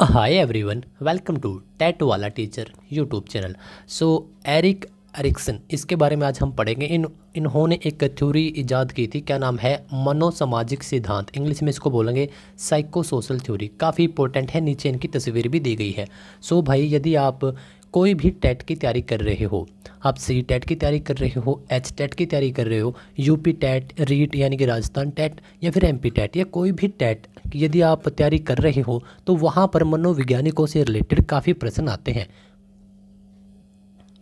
Hi everyone, welcome to tattoo वाला teacher YouTube channel. So Erik Erikson, इसके बारे में आज हम पढ़ेंगे। इन्होंने एक थ्योरी इजाद की थी, क्या नाम है, मनोसामाजिक सिद्धांत। इंग्लिश में इसको बोलेंगे साइको सोशल थ्योरी। काफ़ी इंपॉर्टेंट है, नीचे इनकी तस्वीर भी दी गई है। सो भाई, यदि आप कोई भी टेट की तैयारी कर रहे हो, आप सी टेट की तैयारी कर रहे हो, एच टेट की तैयारी कर रहे हो, यूपी टेट, रीट यानी कि राजस्थान टेट, या फिर एमपी टेट, या कोई भी टेट यदि आप तैयारी कर रहे हो, तो वहाँ पर मनोवैज्ञानिकों से रिलेटेड काफ़ी प्रश्न आते हैं।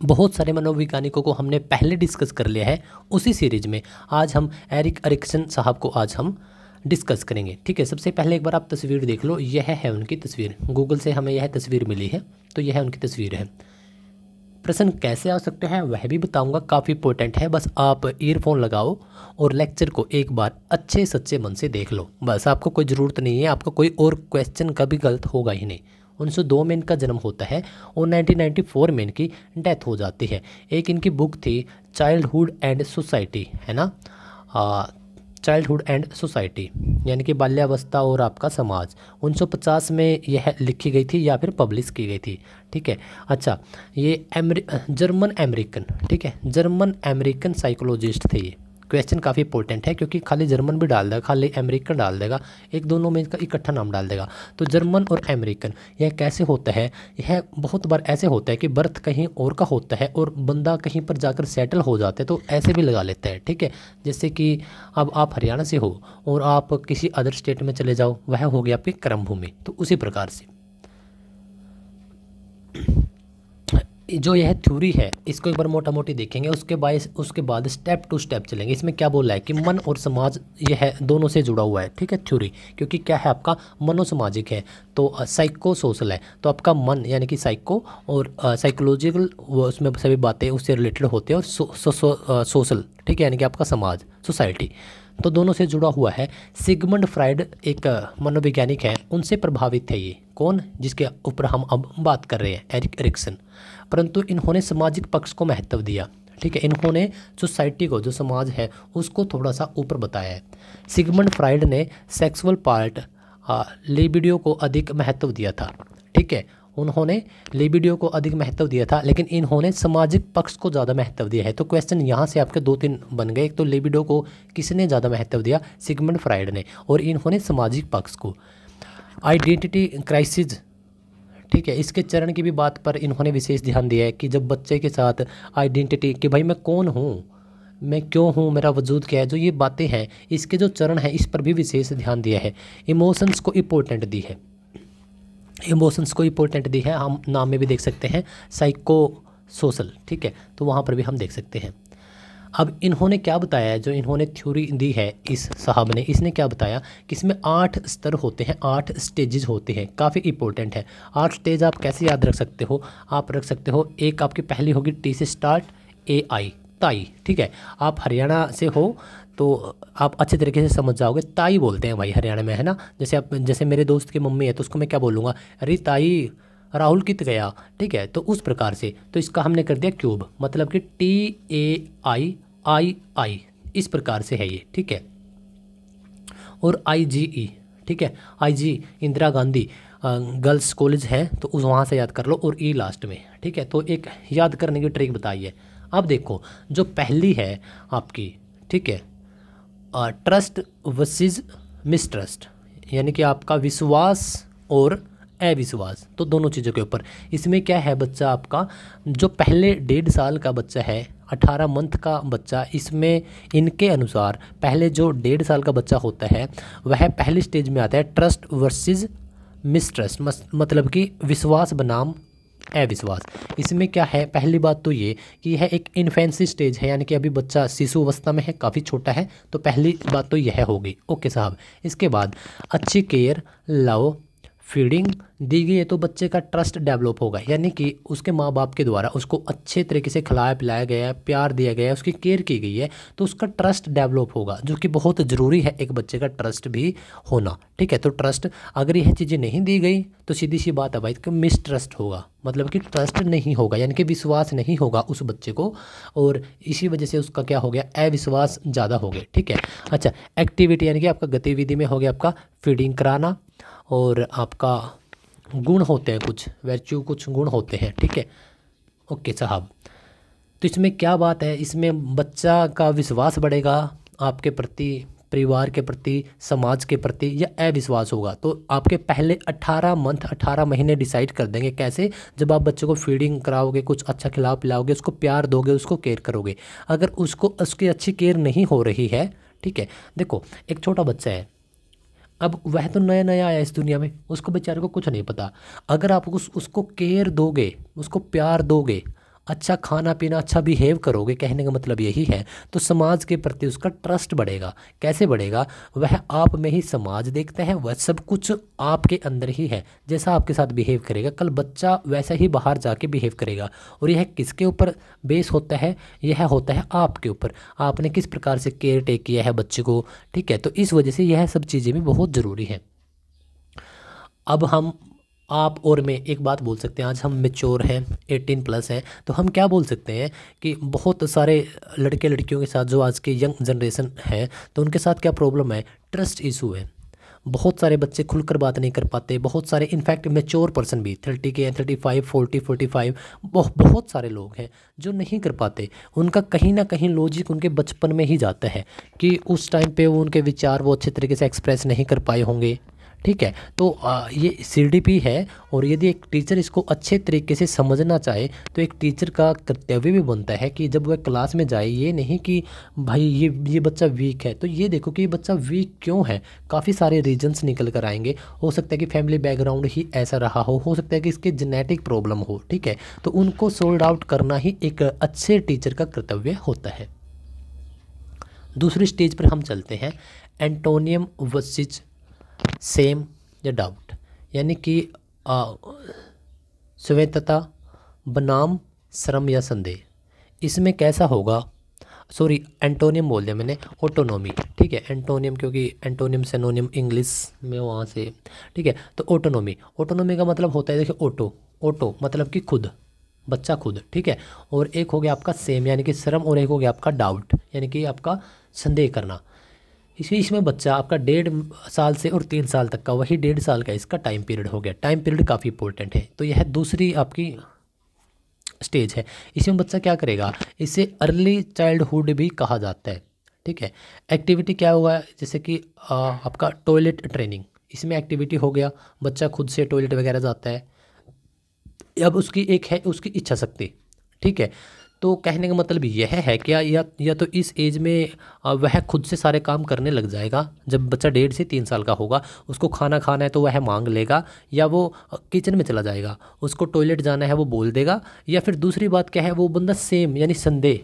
बहुत सारे मनोवैज्ञानिकों को हमने पहले डिस्कस कर लिया है उसी सीरीज में। आज हम एरिक एरिक्सन साहब को आज हम डिस्कस करेंगे। ठीक है, सबसे पहले एक बार आप तस्वीर देख लो। यह है उनकी तस्वीर, गूगल से हमें यह तस्वीर मिली है, तो यह उनकी तस्वीर है। प्रश्न कैसे आ सकते हैं वह भी बताऊंगा, काफ़ी इंपॉर्टेंट है। बस आप ईयरफोन लगाओ और लेक्चर को एक बार अच्छे सच्चे मन से देख लो। बस आपको कोई ज़रूरत नहीं है, आपको कोई और क्वेश्चन कभी गलत होगा ही नहीं। 1902 में इनका जन्म होता है और 1994 में इनकी डेथ हो जाती है। एक इनकी बुक थी चाइल्डहुड एंड सोसाइटी, है ना, चाइल्डहुड एंड सोसाइटी यानी कि बाल्यावस्था और आपका समाज। 1950 में यह लिखी गई थी या फिर पब्लिश की गई थी। ठीक है, अच्छा, ये जर्मन अमेरिकन, ठीक है, जर्मन अमेरिकन साइकोलॉजिस्ट थे ये। क्वेश्चन काफ़ी इंपॉर्टेंट है क्योंकि खाली जर्मन भी डाल देगा, खाली अमेरिकन डाल देगा, एक दोनों में इसका इकट्ठा नाम डाल देगा। तो जर्मन और अमेरिकन यह कैसे होता है? यह बहुत बार ऐसे होता है कि बर्थ कहीं और का होता है और बंदा कहीं पर जाकर सेटल हो जाते हैं, तो ऐसे भी लगा लेते हैं। ठीक है, जैसे कि अब आप हरियाणा से हो और आप किसी अदर स्टेट में चले जाओ, वह हो गया आपकी कर्म भूमि। तो उसी प्रकार से जो यह थ्योरी है इसको एक बार मोटा मोटी देखेंगे, उसके बाद स्टेप टू स्टेप चलेंगे। इसमें क्या बोला है कि मन और समाज यह दोनों से जुड़ा हुआ है। ठीक है, थ्योरी, क्योंकि क्या है आपका मनोसामाजिक है तो साइको सोशल है, तो आपका मन यानी कि साइको और साइकोलॉजिकल उसमें सभी बातें उससे रिलेटेड होते हैं, और सोशल, ठीक है, यानी कि आपका समाज, सोसाइटी, तो दोनों से जुड़ा हुआ है। सिगमंड फ्राइड एक मनोवैज्ञानिक है, उनसे प्रभावित है ये। कौन? जिसके ऊपर हम अब बात कर रहे हैं, एरिक एरिक्सन। परंतु इन्होंने सामाजिक पक्ष को महत्व दिया। ठीक है, इन्होंने सोसाइटी को, जो समाज है, उसको थोड़ा सा ऊपर बताया है। सिगमंड फ्राइड ने सेक्सुअल पार्ट, लिबिडो को अधिक महत्व दिया था। ठीक है, उन्होंने लिबिडो को अधिक महत्व दिया था, लेकिन इन्होंने सामाजिक पक्ष को ज़्यादा महत्व दिया है। तो क्वेश्चन यहाँ से आपके 2-3 बन गए। एक तो लिबिडो को किसने ज़्यादा महत्व दिया? सिगमंड फ्राइड ने। और इन्होंने सामाजिक पक्ष को। आइडेंटिटी क्राइसिस, ठीक है, इसके चरण की भी बात पर इन्होंने विशेष ध्यान दिया है कि जब बच्चे के साथ आइडेंटिटी, कि भाई मैं कौन हूँ, मैं क्यों हूँ, मेरा वजूद क्या है, जो ये बातें हैं, इसके जो चरण हैं, इस पर भी विशेष ध्यान दिया है। इमोशंस को इम्पोर्टेंट दी है, इमोशंस को इम्पोर्टेंट दी है। हम नाम में भी देख सकते हैं साइको सोशल। ठीक है, तो वहाँ पर भी हम देख सकते हैं। अब इन्होंने क्या बताया है, जो इन्होंने थ्योरी दी है इस साहब ने, इसने क्या बताया कि इसमें 8 स्तर होते हैं, 8 स्टेजेस होते हैं। काफ़ी इंपॉर्टेंट है। 8 स्टेज आप कैसे याद रख सकते हो? आप रख सकते हो, एक आपकी पहली होगी टी से स्टार्ट, AI, ताई। ठीक है, आप हरियाणा से हो तो आप अच्छे तरीके से समझ जाओगे। ताई बोलते हैं भाई हरियाणा में, है ना। जैसे मेरे दोस्त की मम्मी है तो उसको मैं क्या बोलूँगा? अरे ताई, राहुल कित गया। ठीक है, तो उस प्रकार से, तो इसका हमने कर दिया क्यूब, मतलब कि TAIII, इस प्रकार से है ये। ठीक है, और IGE, ठीक है, IG Indira Gandhi girls college है, तो उस वहाँ से याद कर लो, और E लास्ट में। ठीक है, तो एक याद करने की ट्रिक बताइए। अब देखो, जो पहली है आपकी, ठीक है, ट्रस्ट वर्सेस मिसट्रस्ट, यानी कि आपका विश्वास और अविश्वास, तो दोनों चीज़ों के ऊपर। इसमें क्या है, बच्चा आपका जो पहले 1.5 साल का बच्चा है, 18 मंथ का बच्चा, इसमें इनके अनुसार पहले जो 1.5 साल का बच्चा होता है वह पहली स्टेज में आता है ट्रस्ट वर्सेस मिसट्रस्ट, मतलब कि विश्वास बनाम अविश्वास। इसमें क्या है, पहली बात तो ये कि यह एक इन्फेंसी स्टेज है, यानी कि अभी बच्चा शिशु अवस्था में है, काफ़ी छोटा है, तो पहली बात तो यह होगी। ओके साहब, इसके बाद अच्छी केयर, लव, फीडिंग दी गई है, तो बच्चे का ट्रस्ट डेवलप होगा, यानी कि उसके माँ बाप के द्वारा उसको अच्छे तरीके से खिलाया पिलाया गया है, प्यार दिया गया है, उसकी केयर की गई है, तो उसका ट्रस्ट डेवलप होगा, जो कि बहुत ज़रूरी है एक बच्चे का ट्रस्ट भी होना। ठीक है, तो ट्रस्ट, अगर यह चीज़ें नहीं दी गई तो सीधी सी बात है भाई कि मिसट्रस्ट होगा, मतलब कि ट्रस्ट नहीं होगा, यानी कि विश्वास नहीं होगा उस बच्चे को, और इसी वजह से उसका क्या हो गया, अविश्वास ज़्यादा हो गया। ठीक है, अच्छा, एक्टिविटी यानी कि आपका गतिविधि में हो गया आपका फीडिंग कराना, और आपका गुण होते हैं, कुछ वर्च्यू, कुछ गुण होते हैं, ठीक है। ओके साहब, तो इसमें क्या बात है, इसमें बच्चा का विश्वास बढ़ेगा आपके प्रति, परिवार के प्रति, समाज के प्रति, या अविश्वास होगा। तो आपके पहले 18 महीने डिसाइड कर देंगे। कैसे? जब आप बच्चे को फीडिंग कराओगे, कुछ अच्छा खिलाओ पिलाओगे, उसको प्यार दोगे, उसको केयर करोगे। अगर उसको उसकी अच्छी केयर नहीं हो रही है, ठीक है, देखो एक छोटा बच्चा है, अब वह तो नया नया आया इस दुनिया में, उसको बेचारे को कुछ नहीं पता। अगर आप उसको केयर दोगे, उसको प्यार दोगे, अच्छा खाना पीना, अच्छा बिहेव करोगे, कहने का मतलब यही है, तो समाज के प्रति उसका ट्रस्ट बढ़ेगा। कैसे बढ़ेगा? वह आप में ही समाज देखते हैं, वह सब कुछ आपके अंदर ही है। जैसा आपके साथ बिहेव करेगा, कल बच्चा वैसा ही बाहर जाके बिहेव करेगा। और यह किसके ऊपर बेस होता है? यह होता है आपके ऊपर, आपने किस प्रकार से केयर टेक किया है बच्चे को, ठीक है। तो इस वजह से यह सब चीज़ें भी बहुत ज़रूरी हैं। अब हम, आप और मैं एक बात बोल सकते हैं, आज हम मेच्योर हैं, 18+ हैं, तो हम क्या बोल सकते हैं कि बहुत सारे लड़के लड़कियों के साथ, जो आज के यंग जनरेशन है, तो उनके साथ क्या प्रॉब्लम है? ट्रस्ट इशू है। बहुत सारे बच्चे खुलकर बात नहीं कर पाते, बहुत सारे, इनफैक्ट मेच्योर पर्सन भी 30 के हैं, 35, 40, 45, बहुत सारे लोग हैं जो नहीं कर पाते। उनका कहीं ना कहीं लॉजिक उनके बचपन में ही जाता है कि उस टाइम पे वो उनके विचार वो अच्छे तरीके से एक्सप्रेस नहीं कर पाए होंगे, ठीक है। तो ये CDP है। और यदि एक टीचर इसको अच्छे तरीके से समझना चाहे, तो एक टीचर का कर्तव्य भी बनता है कि जब वह क्लास में जाए, ये नहीं कि भाई ये बच्चा वीक है, तो ये देखो कि ये बच्चा वीक क्यों है। काफ़ी सारे रीजंस निकल कर आएंगे। हो सकता है कि फैमिली बैकग्राउंड ही ऐसा रहा हो सकता है कि इसके जेनेटिक प्रॉब्लम हो, ठीक है। तो उनको सोल्ड आउट करना ही एक अच्छे टीचर का कर्तव्य होता है। दूसरी स्टेज पर हम चलते हैं, एंटोनियम वर्सेस सेम या डाउट, यानी कि स्वायत्तता बनाम श्रम या संदेह। इसमें कैसा होगा? सॉरी, एंटोनियम बोल दिया मैंने, ऑटोनॉमी, ठीक है। एंटोनियम, क्योंकि एंटोनियम सिनोनिम इंग्लिश में वहाँ से, ठीक है। तो ऑटोनॉमी का मतलब होता है, देखिए ऑटो मतलब कि खुद, बच्चा खुद, ठीक है। और एक हो गया आपका सेम यानी कि श्रम, और एक हो गया आपका डाउट यानी कि आपका संदेह करना। इसमें बच्चा आपका 1.5 साल से और 3 साल तक का, वही 1.5 साल का इसका टाइम पीरियड हो गया। टाइम पीरियड काफ़ी इंपॉर्टेंट है। तो यह दूसरी आपकी स्टेज है। इसमें बच्चा क्या करेगा? इसे अर्ली चाइल्डहुड भी कहा जाता है, ठीक है। एक्टिविटी क्या होगा? जैसे कि आपका टॉयलेट ट्रेनिंग, इसमें एक्टिविटी हो गया, बच्चा खुद से टॉयलेट वगैरह जाता है। अब उसकी एक है उसकी इच्छा शक्ति, ठीक है। तो कहने का मतलब यह है क्या, या तो इस एज में वह खुद से सारे काम करने लग जाएगा। जब बच्चा 1.5 से 3 साल का होगा, उसको खाना खाना है तो वह मांग लेगा, या वो किचन में चला जाएगा, उसको टॉयलेट जाना है वो बोल देगा। या फिर दूसरी बात क्या है, वो बंदा सेम यानी संदेह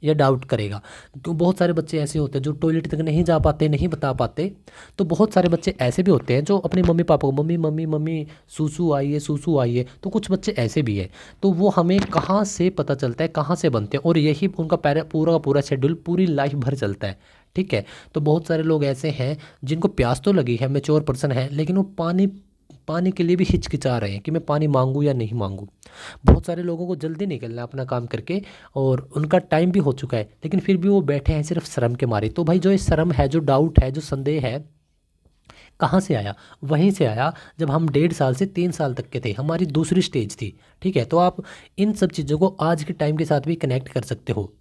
या डाउट करेगा। क्यों? बहुत सारे बच्चे ऐसे होते हैं जो टॉयलेट तक नहीं जा पाते, नहीं बता पाते। तो बहुत सारे बच्चे ऐसे भी होते हैं जो अपने मम्मी पापा को, मम्मी मम्मी मम्मी सूसू आई है। तो कुछ बच्चे ऐसे भी हैं। तो वो हमें कहाँ से पता चलता है, कहाँ से बनते हैं, और यही उनका पूरा का पूरा शेड्यूल पूरी लाइफ भर चलता है, ठीक है। तो बहुत सारे लोग ऐसे हैं जिनको प्यास तो लगी है, मैच्योर पर्सन है, लेकिन वो पानी के लिए भी हिचकिचा रहे हैं कि मैं पानी मांगूं या नहीं मांगूं। बहुत सारे लोगों को जल्दी निकलना है अपना काम करके, और उनका टाइम भी हो चुका है, लेकिन फिर भी वो बैठे हैं सिर्फ शर्म के मारे। तो भाई जो ये शर्म है, जो डाउट है, जो संदेह है, कहाँ से आया? वहीं से आया जब हम 1.5 साल से 3 साल तक के थे, हमारी दूसरी स्टेज थी, ठीक है। तो आप इन सब चीज़ों को आज के टाइम के साथ भी कनेक्ट कर सकते हो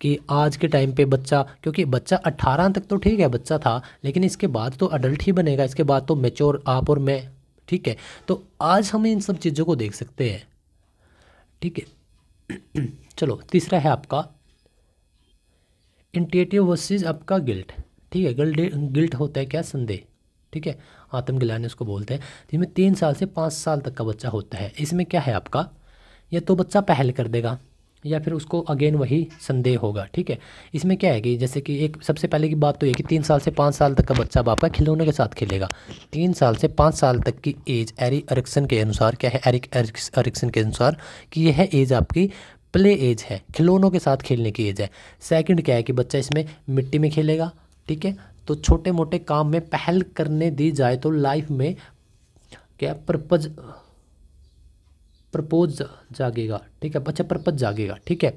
कि आज के टाइम पे बच्चा, क्योंकि बच्चा 18 तक तो ठीक है बच्चा था, लेकिन इसके बाद तो अडल्ट ही बनेगा, इसके बाद तो मैच्योर आप और मैं, ठीक है। तो आज हम इन सब चीज़ों को देख सकते हैं, ठीक है। चलो, तीसरा है आपका इंट्यूटिव वर्सेस आपका गिल्ट, ठीक है। गिल्ट होता है क्या? संदेह, ठीक है, आत्मग्लानि उसको बोलते हैं। जिसमें 3 साल से 5 साल तक का बच्चा होता है। इसमें क्या है आपका, या तो बच्चा पहल कर देगा, या फिर उसको अगेन वही संदेह होगा, ठीक है। इसमें क्या है कि जैसे कि एक सबसे पहले की बात तो ये कि 3 साल से 5 साल तक का बच्चा आपका खिलौनों के साथ खेलेगा। 3 साल से 5 साल तक की एज एरिक एरिक्सन के अनुसार क्या है, एरिक एरिक्सन के अनुसार कि यह एज आपकी प्ले एज है, खिलौनों के साथ खेलने की एज है। सेकंड क्या है कि बच्चा इसमें मिट्टी में खेलेगा, ठीक है। तो छोटे मोटे काम में पहल करने दी जाए तो लाइफ में क्या प्रपोज जागेगा, ठीक है, बच्चा पर्पज जागेगा, ठीक है,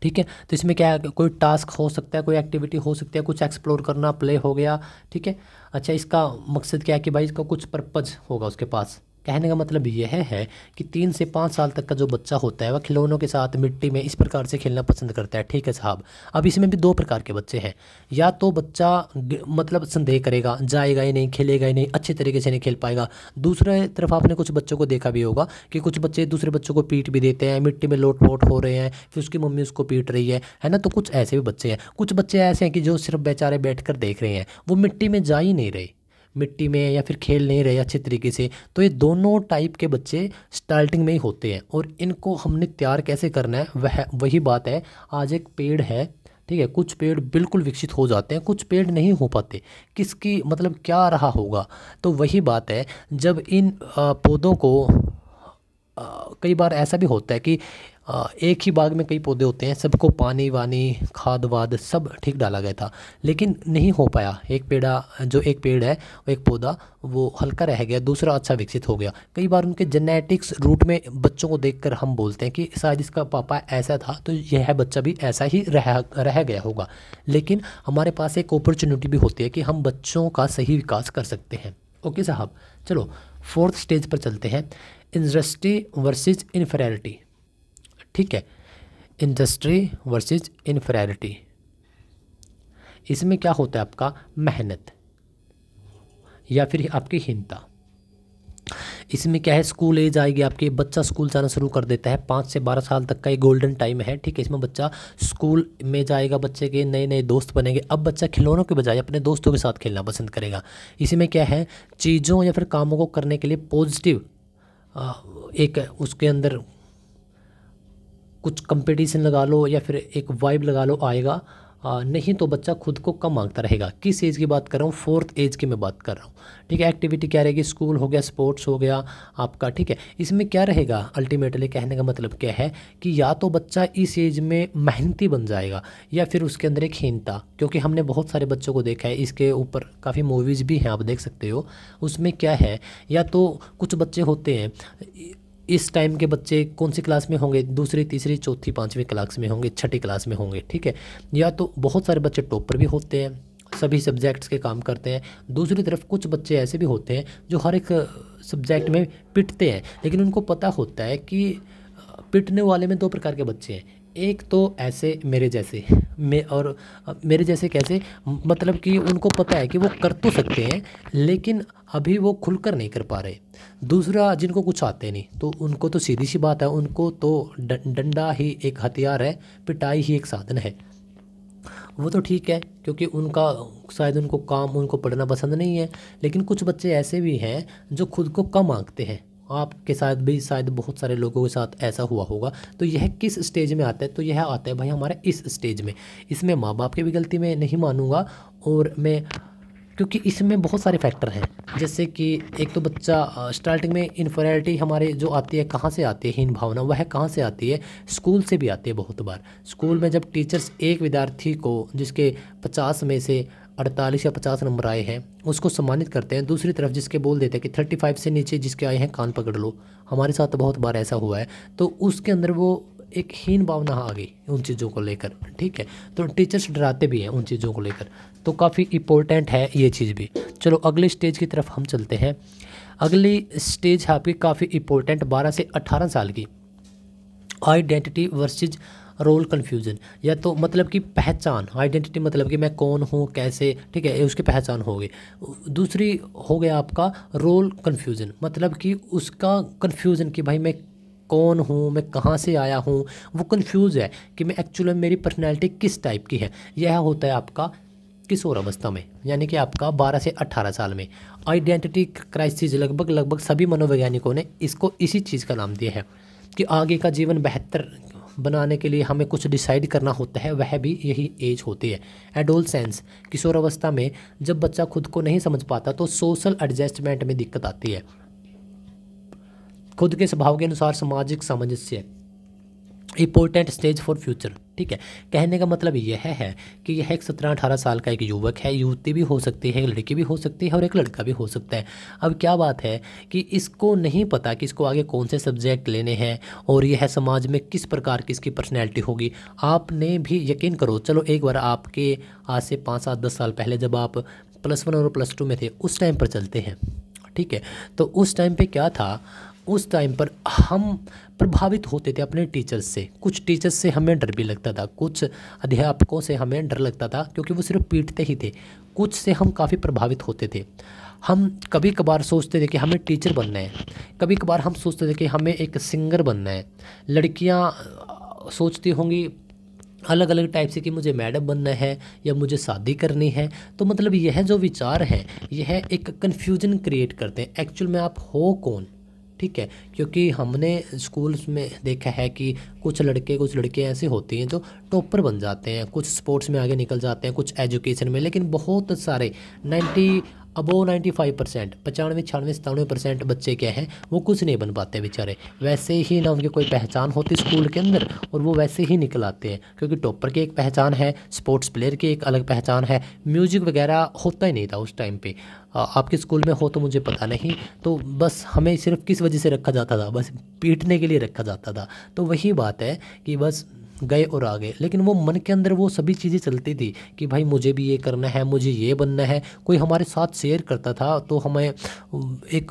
ठीक है। तो इसमें क्या है, कोई टास्क हो सकता है, कोई एक्टिविटी हो सकती है, कुछ एक्सप्लोर करना, प्ले हो गया, ठीक है। अच्छा, इसका मकसद क्या है कि भाई इसका कुछ पर्पज होगा उसके पास, कहने का मतलब यह है कि 3 से 5 साल तक का जो बच्चा होता है वह खिलौनों के साथ मिट्टी में इस प्रकार से खेलना पसंद करता है। ठीक है साहब। अब इसमें भी दो प्रकार के बच्चे हैं। या तो बच्चा मतलब संदेह करेगा, जाएगा ही नहीं, खेलेगा ही नहीं, अच्छे तरीके से नहीं खेल पाएगा। दूसरे तरफ आपने कुछ बच्चों को देखा भी होगा कि कुछ बच्चे दूसरे बच्चों को पीट भी देते हैं, मिट्टी में लोट पोट हो रहे हैं, फिर उसकी मम्मी उसको पीट रही है ना। तो कुछ ऐसे भी बच्चे हैं। कुछ बच्चे ऐसे हैं कि जो सिर्फ बेचारे बैठ कर देख रहे हैं, वो मिट्टी में जा ही नहीं रहे, मिट्टी में या फिर खेल नहीं रहे अच्छे तरीके से। तो ये दोनों टाइप के बच्चे स्टार्टिंग में ही होते हैं और इनको हमने तैयार कैसे करना है वही बात है। आज एक पेड़ है, ठीक है, कुछ पेड़ बिल्कुल विकसित हो जाते हैं, कुछ पेड़ नहीं हो पाते। किसकी मतलब क्या रहा होगा? तो वही बात है, जब इन पौधों को कई बार ऐसा भी होता है कि एक ही बाग में कई पौधे होते हैं, सबको पानी वानी खाद वाद सब ठीक डाला गया था, लेकिन नहीं हो पाया। एक पेड़ है, वो एक पौधा वो हल्का रह गया, दूसरा अच्छा विकसित हो गया। कई बार उनके जेनेटिक्स रूट में बच्चों को देखकर हम बोलते हैं कि शायद इसका पापा ऐसा था तो यह बच्चा भी ऐसा ही रह गया होगा। लेकिन हमारे पास एक अपॉर्चुनिटी भी होती है कि हम बच्चों का सही विकास कर सकते हैं। ओके साहब, चलो 4th स्टेज पर चलते हैं, इंडस्ट्री वर्सेस इन्फेरियरिटी। ठीक है, इंडस्ट्री वर्सेस इन्फेरियरिटी। इसमें क्या होता है? आपका मेहनत या फिर आपकी हीनता। इसमें क्या है, स्कूल एज आएगी आपकी, बच्चा स्कूल जाना शुरू कर देता है। 5 से 12 साल तक का एक गोल्डन टाइम है। ठीक है, इसमें बच्चा स्कूल में जाएगा, बच्चे के नए नए दोस्त बनेंगे। अब बच्चा खिलौनों के बजाय अपने दोस्तों के साथ खेलना पसंद करेगा। इसमें क्या है, चीज़ों या फिर कामों को करने के लिए पॉजिटिव एक उसके अंदर कुछ कंपटीशन लगा लो या फिर एक वाइब लगा लो, आएगा। नहीं तो बच्चा खुद को कम मांगता रहेगा। किस एज की बात कर रहा हूँ? 4th एज की मैं बात कर रहा हूँ। ठीक है, एक्टिविटी क्या रहेगी? स्कूल हो गया, स्पोर्ट्स हो गया आपका। ठीक है, इसमें क्या रहेगा अल्टीमेटली? कहने का मतलब क्या है कि या तो बच्चा इस एज में मेहनती बन जाएगा या फिर उसके अंदर एक हीनता। क्योंकि हमने बहुत सारे बच्चों को देखा है, इसके ऊपर काफ़ी मूवीज़ भी हैं, आप देख सकते हो। उसमें क्या है, या तो कुछ बच्चे होते हैं, इस टाइम के बच्चे कौन सी क्लास में होंगे? दूसरी, तीसरी, चौथी, 5वीं क्लास में होंगे, छठी क्लास में होंगे। ठीक है, या तो बहुत सारे बच्चे टॉपर भी होते हैं, सभी सब्जेक्ट्स के काम करते हैं। दूसरी तरफ कुछ बच्चे ऐसे भी होते हैं जो हर एक सब्जेक्ट में पिटते हैं, लेकिन उनको पता होता है कि पिटने वाले में 2 प्रकार के बच्चे हैं। एक तो ऐसे मेरे जैसे और मेरे जैसे कैसे, मतलब कि उनको पता है कि वो कर तो सकते हैं लेकिन अभी वो खुलकर नहीं कर पा रहे। दूसरा, जिनको कुछ आते नहीं, तो उनको तो सीधी सी बात है, उनको तो डंडा ही एक हथियार है, पिटाई ही एक साधन है। वो तो ठीक है क्योंकि उनको काम, उनको पढ़ना पसंद नहीं है। लेकिन कुछ बच्चे ऐसे भी हैं जो खुद को कम आंकते हैं। आपके साथ भी शायद बहुत सारे लोगों के साथ ऐसा हुआ होगा। तो यह किस स्टेज में आता है? तो यह आता है भाई हमारे इस स्टेज में। इसमें माँ बाप की भी गलती मैं नहीं मानूंगा, और मैं, क्योंकि इसमें बहुत सारे फैक्टर हैं। जैसे कि एक तो बच्चा स्टार्टिंग में इन्फीरियरिटी हमारे जो आती है, कहाँ से आती है हीन भावना? वह कहाँ से आती है? स्कूल से भी आती है बहुत बार। स्कूल में जब टीचर्स एक विद्यार्थी को, जिसके 50 में से 48 या 50 नंबर आए हैं, उसको सम्मानित करते हैं, दूसरी तरफ जिसके बोल देते हैं कि 35 से नीचे जिसके आए हैं कान पकड़ लो। हमारे साथ तो बहुत बार ऐसा हुआ है। तो उसके अंदर वो एक हीन भावना आ गई उन चीज़ों को लेकर। ठीक है, तो टीचर्स डराते भी हैं उन चीज़ों को लेकर। तो काफ़ी इम्पोर्टेंट है ये चीज़ भी। चलो अगले स्टेज की तरफ हम चलते हैं। अगली स्टेज है आपकी काफ़ी इम्पोर्टेंट, 12 से 18 साल की, आइडेंटिटी वर्सेस रोल कन्फ्यूज़न। या तो मतलब कि पहचान, आइडेंटिटी मतलब कि मैं कौन हूँ, कैसे, ठीक है, उसकी पहचान होगी। दूसरी हो गया आपका रोल कन्फ्यूज़न, मतलब कि उसका कन्फ्यूज़न कि भाई मैं कौन हूँ, मैं कहाँ से आया हूँ, वो कन्फ्यूज़ है कि मैं एक्चुअली मेरी पर्सनैलिटी किस टाइप की है। यह होता है आपका किशोर अवस्था में, यानी कि आपका 12 से 18 साल में। आइडेंटिटी क्राइसिस लगभग सभी मनोवैज्ञानिकों ने इसको इसी चीज़ का नाम दिया है कि आगे का जीवन बेहतर बनाने के लिए हमें कुछ डिसाइड करना होता है, वह भी यही एज होती है। एडोलसेंस, किशोर अवस्था में जब बच्चा खुद को नहीं समझ पाता तो सोशल एडजस्टमेंट में दिक्कत आती है। खुद के स्वभाव के अनुसार सामाजिक सामंजस्य, इंपॉर्टेंट स्टेज फॉर फ्यूचर। ठीक है, कहने का मतलब यह है कि यह एक 17-18 साल का एक युवक है, युवती भी हो सकती है, एक लड़की भी हो सकती है और एक लड़का भी हो सकता है। अब क्या बात है कि इसको नहीं पता कि इसको आगे कौन से सब्जेक्ट लेने हैं और यह समाज में किस प्रकार की इसकी पर्सनैलिटी होगी। आपने भी यकीन करो, चलो एक बार आपके आज से 5, 7, 10 साल पहले जब आप +1 और +2 में थे, उस टाइम पर चलते हैं। ठीक है। तो उस टाइम पे क्या था, उस टाइम पर हम प्रभावित होते थे अपने टीचर्स से। कुछ टीचर्स से हमें डर भी लगता था, कुछ अध्यापकों से हमें डर लगता था क्योंकि वो सिर्फ पीटते ही थे। कुछ से हम काफ़ी प्रभावित होते थे। हम कभी कभार सोचते थे कि हमें टीचर बनना है, कभी कभार हम सोचते थे कि हमें एक सिंगर बनना है। लड़कियां सोचती होंगी अलग अलग टाइप से कि मुझे मैडम बनना है या मुझे शादी करनी है। तो मतलब यह जो विचार है यह एक कन्फ्यूजन क्रिएट करते हैं एक्चुअल में आप हो कौन, ठीक है। क्योंकि हमने स्कूल्स में देखा है कि कुछ लड़के कुछ लड़कियां ऐसे होती हैं जो टॉपर बन जाते हैं, कुछ स्पोर्ट्स में आगे निकल जाते हैं, कुछ एजुकेशन में, लेकिन बहुत सारे 95% 95-96-97% बच्चे क्या हैं वो कुछ नहीं बन पाते बेचारे। वैसे ही ना उनकी कोई पहचान होती स्कूल के अंदर और वो वैसे ही निकल आते हैं, क्योंकि टॉपर की एक पहचान है, स्पोर्ट्स प्लेयर की एक अलग पहचान है। म्यूजिक वगैरह होता ही नहीं था उस टाइम पे। आपके स्कूल में हो तो मुझे पता नहीं। तो बस हमें सिर्फ किस वजह से रखा जाता था, बस पीटने के लिए रखा जाता था। तो वही बात है कि बस गए और आ गए, लेकिन वो मन के अंदर वो सभी चीज़ें चलती थी कि भाई मुझे भी ये करना है, मुझे ये बनना है। कोई हमारे साथ शेयर करता था तो हमें एक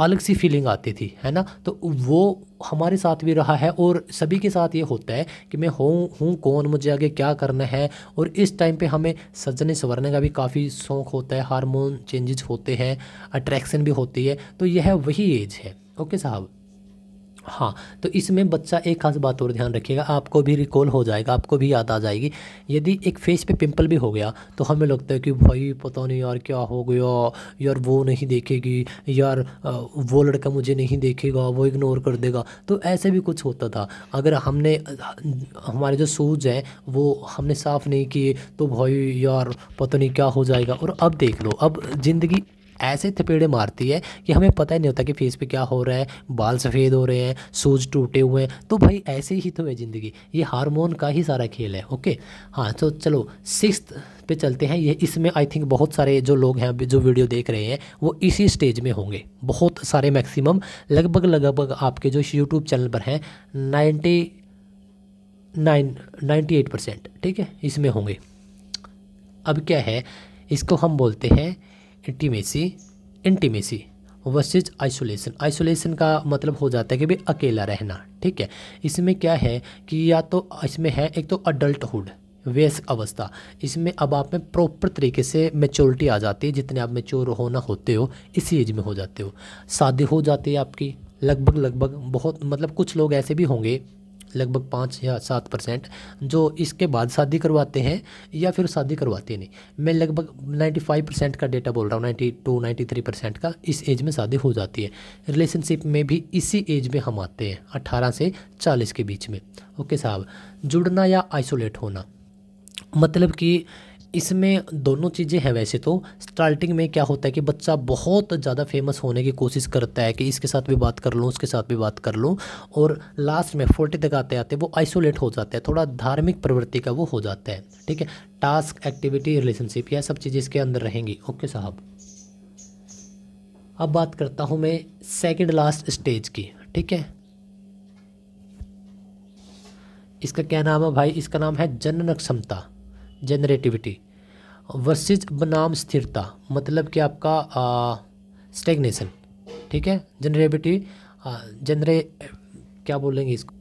अलग सी फीलिंग आती थी, है ना। तो वो हमारे साथ भी रहा है और सभी के साथ ये होता है कि मैं हूँ कौन, मुझे आगे क्या करना है। और इस टाइम पे हमें सजने संवरने का भी काफ़ी शौक़ होता है, हार्मोन चेंजेस होते हैं, अट्रैक्शन भी होती है। तो यह वही एज है। ओके साहब। हाँ, तो इसमें बच्चा एक खास बात और ध्यान रखिएगा, आपको भी रिकॉल हो जाएगा, आपको भी याद आ जाएगी। यदि एक फेस पे पिंपल भी हो गया तो हमें लगता है कि भाई पता नहीं यार क्या हो गया, यार वो नहीं देखेगी, यार वो लड़का मुझे नहीं देखेगा, वो इग्नोर कर देगा। तो ऐसे भी कुछ होता था। अगर हमने हमारे जो शूज़ हैं वो हमने साफ़ नहीं किए तो भाई यार पता नहीं क्या हो जाएगा। और अब देख लो, अब ज़िंदगी ऐसे थपेड़े मारती है कि हमें पता ही नहीं होता कि फेस पे क्या हो रहा है, बाल सफ़ेद हो रहे हैं, शूज़ टूटे हुए हैं। तो भाई ऐसे ही तो है ज़िंदगी, ये हार्मोन का ही सारा खेल है। ओके हाँ, तो चलो 6th पे चलते हैं। ये इसमें आई थिंक बहुत सारे जो लोग हैं जो वीडियो देख रहे हैं वो इसी स्टेज में होंगे, बहुत सारे मैक्सिमम लगभग आपके जो यूट्यूब चैनल पर हैं 98%, ठीक है, इसमें होंगे। अब क्या है, इसको हम बोलते हैं इंटीमेसी वर्सेस आइसोलेशन। आइसोलेशन का मतलब हो जाता है कि भाई अकेला रहना, ठीक है। इसमें क्या है कि या तो इसमें है एक तो अडल्टहुड, वयस्क अवस्था। इसमें अब आप में प्रॉपर तरीके से मैच्योरिटी आ जाती है, जितने आप मैच्योर होना होते हो इसी एज में हो जाते हो। शादी हो जाती है आपकी लगभग बहुत, मतलब कुछ लोग ऐसे भी होंगे लगभग 5 या 7% जो इसके बाद शादी करवाते हैं या फिर शादी करवाते नहीं। मैं लगभग 95% का डेटा बोल रहा हूँ, 92-93% का इस एज में शादी हो जाती है। रिलेशनशिप में भी इसी एज में हम आते हैं, 18 से 40 के बीच में। ओके साहब। जुड़ना या आइसोलेट होना, मतलब कि इसमें दोनों चीज़ें हैं। वैसे तो स्टार्टिंग में क्या होता है कि बच्चा बहुत ज़्यादा फेमस होने की कोशिश करता है कि इसके साथ भी बात कर लूँ, उसके साथ भी बात कर लूँ, और लास्ट में 40 तक आते आते वो आइसोलेट हो जाता है, थोड़ा धार्मिक प्रवृत्ति का वो हो जाता है, ठीक है। टास्क, एक्टिविटी, रिलेशनशिप, यह सब चीज़ें इसके अंदर रहेंगी। ओके साहब। अब बात करता हूँ मैं सेकेंड लास्ट स्टेज की, ठीक है। इसका क्या नाम है भाई, इसका नाम है जनन क्षमता, जनरेटिविटी वर्सेस बनाम स्थिरता, मतलब कि आपका स्टेगनेशन, ठीक है। क्या बोलेंगे इसको,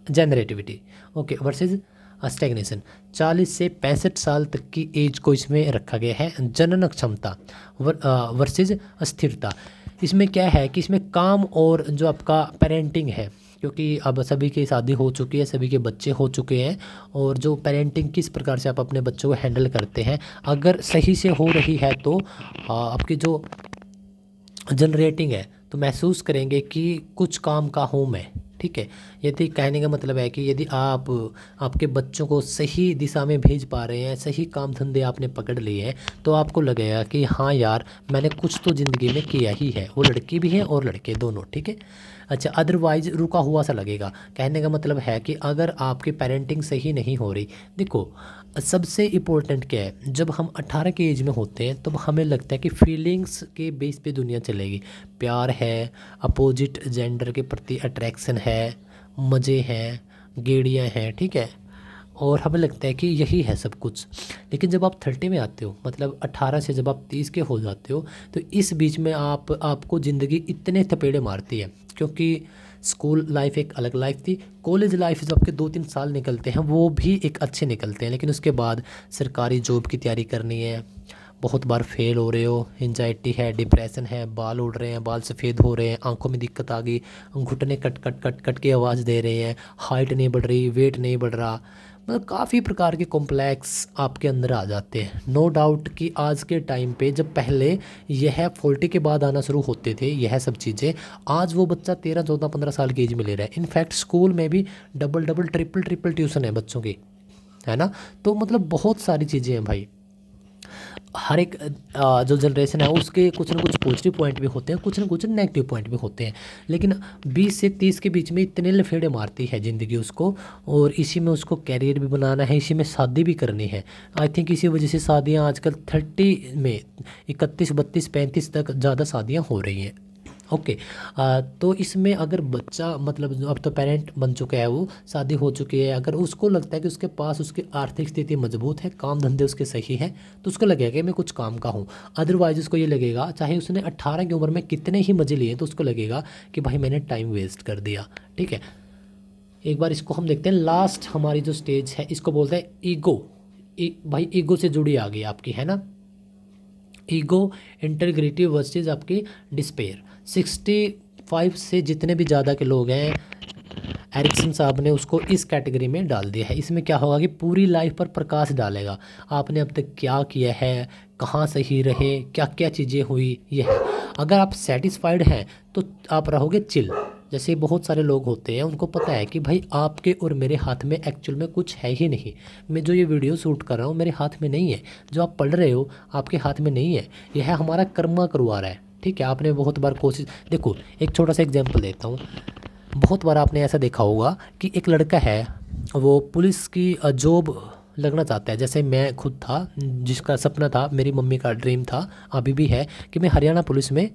जनरेटिविटी, ओके, वर्सेस स्टेगनेशन। 40 से 65 साल तक की एज को इसमें रखा गया है। जनन क्षमता वर्सेस स्थिरता, इसमें क्या है कि इसमें काम और जो आपका पेरेंटिंग है, क्योंकि अब सभी की शादी हो चुकी है, सभी के बच्चे हो चुके हैं, और जो पेरेंटिंग किस प्रकार से आप अपने बच्चों को हैंडल करते हैं अगर सही से हो रही है तो आपकी जो जनरेटिंग है तो महसूस करेंगे कि कुछ काम का हूँ मैं, ठीक है। यदि कहने का मतलब है कि यदि आप आपके बच्चों को सही दिशा में भेज पा रहे हैं, सही काम धंधे आपने पकड़ लिए हैं, तो आपको लगेगा कि हाँ यार मैंने कुछ तो ज़िंदगी में किया ही है। वो लड़की भी है और लड़के दोनों, ठीक है। अच्छा, अदरवाइज रुका हुआ सा लगेगा। कहने का मतलब है कि अगर आपकी पेरेंटिंग सही नहीं हो रही, देखो सबसे इम्पोर्टेंट क्या है, जब हम 18 की एज में होते हैं तब हमें लगता है कि फीलिंग्स के बेस पे दुनिया चलेगी। प्यार है, अपोजिट जेंडर के प्रति अट्रैक्शन है, मज़े हैं, गेड़ियाँ हैं, ठीक है, और हमें लगता है कि यही है सब कुछ। लेकिन जब आप 30 में आते हो, मतलब 18 से जब आप 30 के हो जाते हो, तो इस बीच में आपको ज़िंदगी इतने थपेड़े मारती है। क्योंकि स्कूल लाइफ एक अलग लाइफ थी, कॉलेज लाइफ जब आपके 2-3 साल निकलते हैं वो भी एक अच्छे निकलते हैं, लेकिन उसके बाद सरकारी जॉब की तैयारी करनी है, बहुत बार फेल हो रहे हो, एंजाइटी है, डिप्रेशन है, बाल उड़ रहे हैं, बाल सफ़ेद हो रहे हैं, आंखों में दिक्कत आ गई, घुटने कट कट कट कट के आवाज़ दे रहे हैं, हाइट नहीं बढ़ रही, वेट नहीं बढ़ रहा, मतलब काफ़ी प्रकार के कॉम्प्लेक्स आपके अंदर आ जाते हैं। नो डाउट कि आज के टाइम पे, जब पहले यह 40 के बाद आना शुरू होते थे यह सब चीज़ें, आज वो बच्चा 13, 14, 15 साल की एज में ले रहा है। इनफैक्ट स्कूल में भी double double triple triple tuition है बच्चों की, है ना। तो मतलब बहुत सारी चीज़ें हैं भाई। हर एक जो जनरेशन है उसके कुछ ना कुछ पॉजिटिव पॉइंट भी होते हैं, कुछ ना कुछ नेगेटिव पॉइंट भी होते हैं। लेकिन 20 से 30 के बीच में इतने लफेड़े मारती है ज़िंदगी उसको, और इसी में उसको कैरियर भी बनाना है, इसी में शादी भी करनी है। आई थिंक इसी वजह से शादियां आजकल 30 में 31, 32, 35 तक ज़्यादा शादियां हो रही हैं। ओके। तो इसमें अगर बच्चा, मतलब अब तो पेरेंट बन चुका है, वो शादी हो चुकी है, अगर उसको लगता है कि उसके पास उसकी आर्थिक स्थिति मजबूत है, काम धंधे उसके सही हैं, तो उसको लगेगा कि मैं कुछ काम का हूँ। अदरवाइज उसको ये लगेगा, चाहे उसने 18 की उम्र में कितने ही मज़े लिए, तो उसको लगेगा कि भाई मैंने टाइम वेस्ट कर दिया। ठीक है, एक बार इसको हम देखते हैं। लास्ट हमारी जो स्टेज है इसको बोलते हैं ईगो। भाई ईगो से जुड़ी आ गई आपकी, है ना। ईगो, इंटीग्रिटी वर्सेस आपकी डिस्पेयर। 65 से जितने भी ज़्यादा के लोग हैं, एरिक्सन साहब ने उसको इस कैटेगरी में डाल दिया है। इसमें क्या होगा कि पूरी लाइफ पर प्रकाश डालेगा, आपने अब तक क्या किया है, कहाँ सही रहे, क्या क्या चीज़ें हुई, ये है। अगर आप सेटिस्फाइड हैं तो आप रहोगे चिल। जैसे बहुत सारे लोग होते हैं, उनको पता है कि भाई आपके और मेरे हाथ में एक्चुअल में कुछ है ही नहीं। मैं जो ये वीडियो शूट कर रहा हूँ मेरे हाथ में नहीं है, जो आप पढ़ रहे हो आपके हाथ में नहीं है, यह हमारा कर्मा करवा रहा है। ठीक है, आपने बहुत बार कोशिश, देखो एक छोटा सा एग्जांपल देता हूँ। बहुत बार आपने ऐसा देखा होगा कि एक लड़का है, वो पुलिस की जॉब लगना चाहता है। जैसे मैं खुद था, जिसका सपना था, मेरी मम्मी का ड्रीम था, अभी भी है, कि मैं हरियाणा पुलिस में,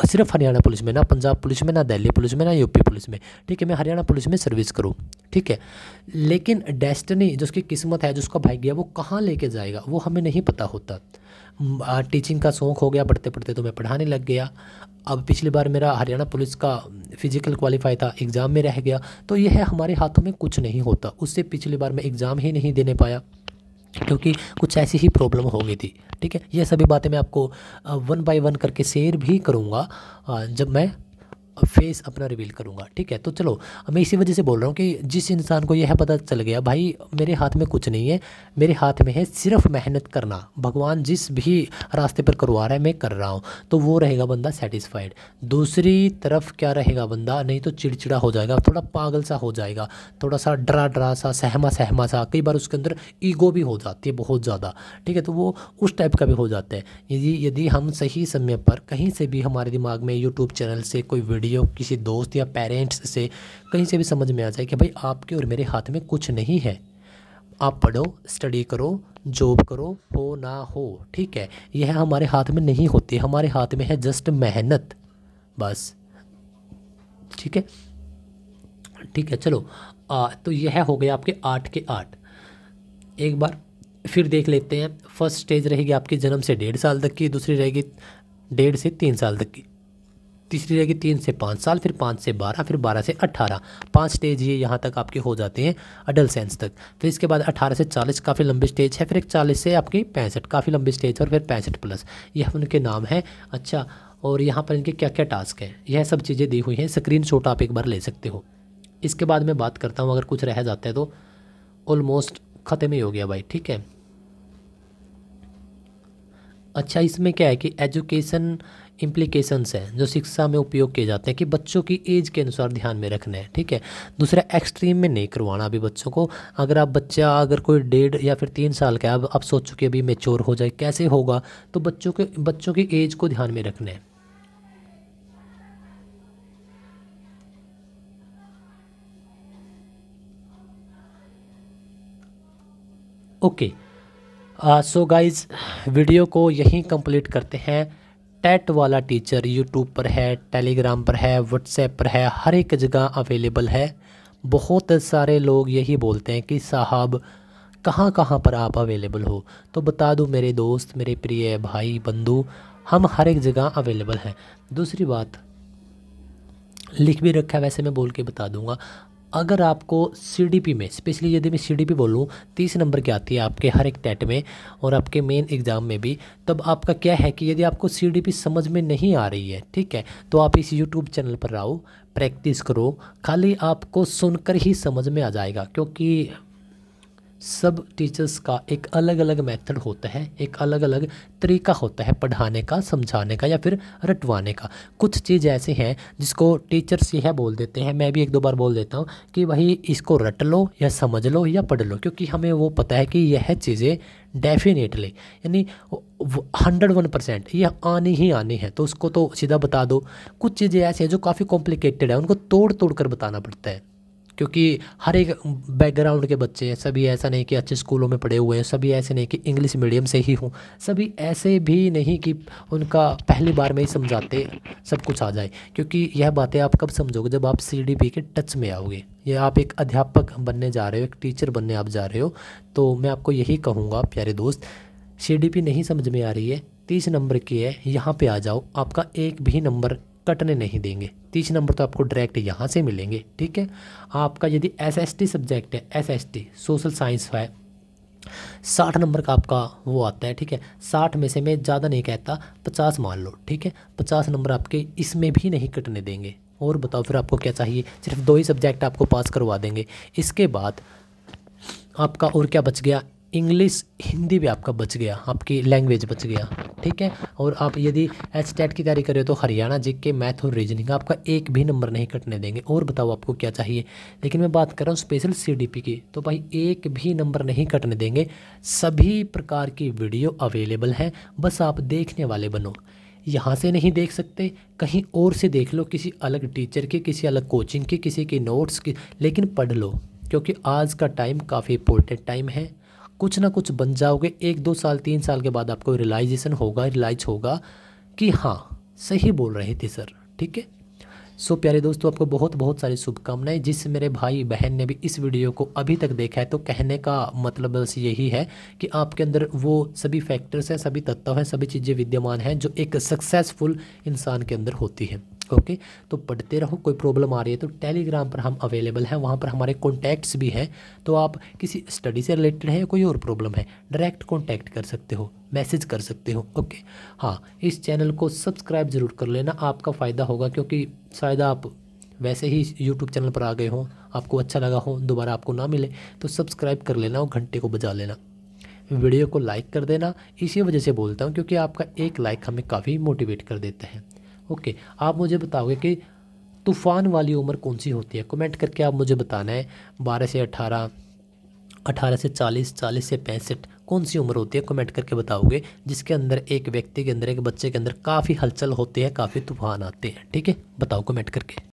सिर्फ हरियाणा पुलिस में, ना पंजाब पुलिस में, ना दिल्ली पुलिस में, ना यूपी पुलिस में, ठीक है, मैं हरियाणा पुलिस में सर्विस करूं। ठीक है, लेकिन डेस्टिनी, जो उसकी किस्मत है, जो उसका भाग्य है, वो कहाँ लेके जाएगा वो हमें नहीं पता होता। टीचिंग का शौक़ हो गया, पढ़ते पढ़ते तो मैं पढ़ाने लग गया। अब पिछली बार मेरा हरियाणा पुलिस का फिजिकल क्वालिफाई था, एग्ज़ाम में रह गया, तो यह है हमारे हाथों में कुछ नहीं होता। उससे पिछली बार मैं एग्ज़ाम ही नहीं देने पाया क्योंकि कुछ ऐसी ही प्रॉब्लम हो गई थी। ठीक है, ये सभी बातें मैं आपको 1 बाय 1 करके शेयर भी करूँगा जब मैं फेस अपना रिवील करूँगा। ठीक है, तो चलो, मैं इसी वजह से बोल रहा हूँ कि जिस इंसान को यह पता चल गया भाई मेरे हाथ में कुछ नहीं है, मेरे हाथ में है सिर्फ मेहनत करना, भगवान जिस भी रास्ते पर करवा रहा है मैं कर रहा हूँ, तो वो रहेगा बंदा सेटिस्फाइड। दूसरी तरफ क्या रहेगा बंदा, नहीं तो चिड़चिड़ा हो जाएगा, थोड़ा पागल सा हो जाएगा, थोड़ा सा डरा डरा सा, सहमा सहमा सा, कई बार उसके अंदर ईगो भी हो जाती है बहुत ज़्यादा। ठीक है, तो वो उस टाइप का भी हो जाता है। यदि हम सही समय पर कहीं से भी हमारे दिमाग में यूट्यूब चैनल से कोई वीडियो, किसी दोस्त या पेरेंट्स से कहीं से भी समझ में आ जाए कि भाई आपके और मेरे हाथ में कुछ नहीं है, आप पढ़ो, स्टडी करो, जॉब करो, हो ना हो, ठीक है, यह हमारे हाथ में नहीं होती, हमारे हाथ में है जस्ट मेहनत, बस। ठीक है, ठीक है, चलो तो यह हो गया आपके 8 के 8। एक बार फिर देख लेते हैं। फर्स्ट स्टेज रहेगी आपकी जन्म से 1.5 साल तक की, दूसरी रहेगी 1.5 से 3 साल तक की, तीसरी रहेगी 3 से 5 साल, फिर 5 से 12, फिर 12 से 18। 5 स्टेज ये यहाँ तक आपके हो जाते हैं अडल्सेंस तक। फिर इसके बाद 18 से 40 काफ़ी लंबी स्टेज है, फिर एक 40 से आपकी 65 काफ़ी लंबी स्टेज, और फिर 65+, यह उनके नाम है। अच्छा, और यहाँ पर इनके क्या क्या टास्क हैं, यह सब चीज़ें दी हुई हैं, स्क्रीनशॉट आप एक बार ले सकते हो। इसके बाद मैं बात करता हूँ, अगर कुछ रह जाता है तो ऑलमोस्ट ख़त्म ही हो गया भाई। ठीक है, अच्छा, इसमें क्या है कि एजुकेशन इम्प्लीकेशंस हैं जो शिक्षा में उपयोग किए जाते हैं, कि बच्चों की एज के अनुसार ध्यान में रखना है। ठीक है, दूसरा एक्सट्रीम में नहीं करवाना अभी बच्चों को। अगर आप बच्चा, अगर कोई 1.5 या फिर 3 साल का है, अब आप सोचो कि अभी मैच्योर हो जाए, कैसे होगा, तो बच्चों की एज को ध्यान में रखना है। ओके, सो गाइज, वीडियो को यहीं कंप्लीट करते हैं। टेट वाला टीचर यूट्यूब पर है, टेलीग्राम पर है, व्हाट्सएप पर है, हर एक जगह अवेलेबल है। बहुत सारे लोग यही बोलते हैं कि साहब कहाँ कहाँ पर आप अवेलेबल हो। तो बता दूं मेरे दोस्त, मेरे प्रिय भाई बंधु, हम हर एक जगह अवेलेबल हैं। दूसरी बात, लिख भी रखा है, वैसे मैं बोल के बता दूंगा। अगर आपको सीडीपी में, स्पेशली यदि मैं सीडीपी बोलूँ, 30 नंबर की आती है आपके हर एक टेट में और आपके मेन एग्ज़ाम में भी, तब आपका क्या है कि यदि आपको सीडीपी समझ में नहीं आ रही है, ठीक है, तो आप इस यूट्यूब चैनल पर आओ, प्रैक्टिस करो। खाली आपको सुनकर ही समझ में आ जाएगा, क्योंकि सब टीचर्स का एक अलग अलग मेथड होता है, एक अलग अलग तरीका होता है पढ़ाने का, समझाने का या फिर रटवाने का। कुछ चीज़ ऐसे हैं जिसको टीचर्स यह बोल देते हैं, मैं भी एक दो बार बोल देता हूँ कि भाई इसको रट लो या समझ लो या पढ़ लो, क्योंकि हमें वो पता है कि यह चीज़ें डेफिनेटली यानी 101% ये आनी ही आनी है, तो उसको तो सीधा बता दो। कुछ चीज़ें ऐसी हैं जो काफ़ी कॉम्प्लिकेटेड है, उनको तोड़ तोड़ कर बताना पड़ता है, क्योंकि हर एक बैकग्राउंड के बच्चे हैं। सभी ऐसा नहीं कि अच्छे स्कूलों में पढ़े हुए हैं, सभी ऐसे नहीं कि इंग्लिश मीडियम से ही हों, सभी ऐसे भी नहीं कि उनका पहली बार में ही समझाते सब कुछ आ जाए। क्योंकि यह बातें आप कब समझोगे, जब आप सीडीपी के टच में आओगे, या आप एक अध्यापक बनने जा रहे हो, एक टीचर बनने आप जा रहे हो। तो मैं आपको यही कहूँगा प्यारे दोस्त, सीडीपी नहीं समझ में आ रही है, 30 नंबर की है, यहाँ पे आ जाओ, आपका एक भी नंबर कटने नहीं देंगे। 30 नंबर तो आपको डायरेक्ट यहाँ से मिलेंगे, ठीक है। आपका यदि एसएसटी सब्जेक्ट है, एसएसटी सोशल साइंस है, 60 नंबर का आपका वो आता है, ठीक है। 60 में से मैं ज़्यादा नहीं कहता, 50 मान लो, ठीक है। 50 नंबर आपके इसमें भी नहीं कटने देंगे। और बताओ फिर आपको क्या चाहिए, सिर्फ 2 ही सब्जेक्ट आपको पास करवा देंगे। इसके बाद आपका और क्या बच गया, इंग्लिश हिंदी भी आपका बच गया, आपकी लैंग्वेज बच गया, ठीक है। और आप यदि एचटेट की तैयारी करें तो हरियाणा जीके, मैथ और रीजनिंग आपका एक भी नंबर नहीं कटने देंगे। और बताओ आपको क्या चाहिए, लेकिन मैं बात कर रहा हूँ स्पेशल सीडीपी की, तो भाई एक भी नंबर नहीं कटने देंगे। सभी प्रकार की वीडियो अवेलेबल हैं, बस आप देखने वाले बनो। यहाँ से नहीं देख सकते, कहीं और से देख लो, किसी अलग टीचर की, किसी अलग कोचिंग की, किसी की नोट्स की, लेकिन पढ़ लो, क्योंकि आज का टाइम काफ़ी इंपॉर्टेंट टाइम है। कुछ ना कुछ बन जाओगे, 1-2 साल 3 साल के बाद आपको रियलाइज होगा कि हाँ सही बोल रहे थे सर, ठीक है। सो प्यारे दोस्तों, आपको बहुत बहुत सारी शुभकामनाएं। जिस मेरे भाई बहन ने भी इस वीडियो को अभी तक देखा है, तो कहने का मतलब बस यही है कि आपके अंदर वो सभी फैक्टर्स हैं, सभी तत्व हैं, सभी चीज़ें विद्यमान हैं जो एक सक्सेसफुल इंसान के अंदर होती है। ओके, तो पढ़ते रहो। कोई प्रॉब्लम आ रही है तो टेलीग्राम पर हम अवेलेबल हैं, वहाँ पर हमारे कॉन्टैक्ट्स भी हैं। तो आप किसी स्टडी से रिलेटेड है या कोई और प्रॉब्लम है, डायरेक्ट कॉन्टैक्ट कर सकते हो, मैसेज कर सकते हो। ओके, हाँ, इस चैनल को सब्सक्राइब ज़रूर कर लेना, आपका फ़ायदा होगा, क्योंकि शायद आप वैसे ही यूट्यूब चैनल पर आ गए हों, आपको अच्छा लगा हो, दोबारा आपको ना मिले, तो सब्सक्राइब कर लेना और घंटे को बजा लेना। वीडियो को लाइक कर देना, इसी वजह से बोलता हूँ क्योंकि आपका एक लाइक हमें काफ़ी मोटिवेट कर देता है। ओके, आप मुझे बताओगे कि तूफ़ान वाली उम्र कौन सी होती है, कमेंट करके आप मुझे बताना है। 12 से 18, 18 से 40, 40 से 65 कौन सी उम्र होती है, कमेंट करके बताओगे, जिसके अंदर एक व्यक्ति के अंदर, एक बच्चे के अंदर काफ़ी हलचल होती है, काफ़ी तूफान आते हैं, ठीक है। बताओ कमेंट करके।